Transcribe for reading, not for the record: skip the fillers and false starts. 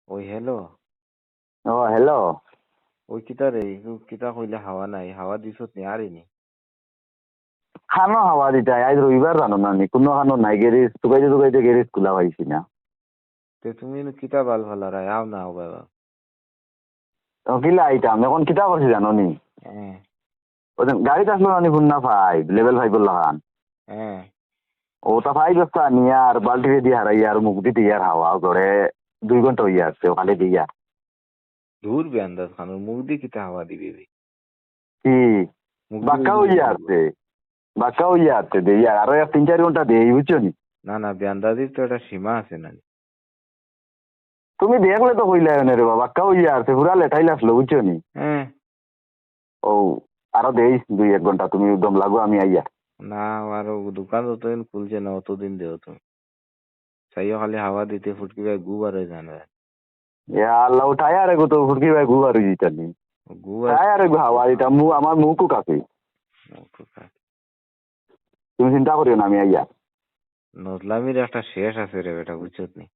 ওই হ্যালো। ও হ্যালো। ওই কিতা রে কিতা কইলে হাওয়া নাই, হাওয়া দিছত নি আরিনি? খানো হাওয়া দিতা আজ রবিবার জানো না নি কোনো খানো নাই গেরিজ টুকাইতে গেরিজ খোলা পাইছি না। তে তুমি কিতা বাল ফালারা আও না আও বাবা। কিলা আইতাম এখন কিতা করছি জানো নি হ্যাঁ গাড়িতে আসলো না নি ফুন্না 5 লেভেল 5 লাগান হ্যাঁ। ওটা 5 বস্তা নিয়ে আর বাল্টি দিয়ে হারাই আর মুখ দিতে ইয়ার হাওয়া ধরে 2 ঘন্টা হইয়া আসছে ওখানে দিয়া দূর বেন্দাজ খানোর মুখ দিয়ে কিতা হাওয়া দিবি বে? কি মুখ বাক্কা দিয়ে হইয়া আসছে দিয়া আরো 3-4 ঘন্টা দেই বুঝছো নি। না না বেন্দাজির তো একটা সীমা আছে না। তুমি দেখলে তো কইলা রে বাবা বাক্কা হইয়া আসছে পুরা লেটাইল আসলো বুঝছো নি। হ্যাঁ ও আরো দেই 2-1 ঘন্টা তুমি একদম লাগো আমি আইয়া না আরো দোকান যতদিন খুলছে না অতদিন দেও তুমি। চাইও খালি হাওয়া দিতে ফুটকি ভাই গু বার হয়ে জানে। আল্লাহ উঠায় আরে গো তো ফুটকি ভাই গুবার হয়ে যেতানি গু তাই আরে গো হাওয়া দিতা আমার মুখও কাছে তুমি চিন্তা করিও না আমি আইয়া নজলামির একটা শেষ আছে রে বেটা বুঝছত নি।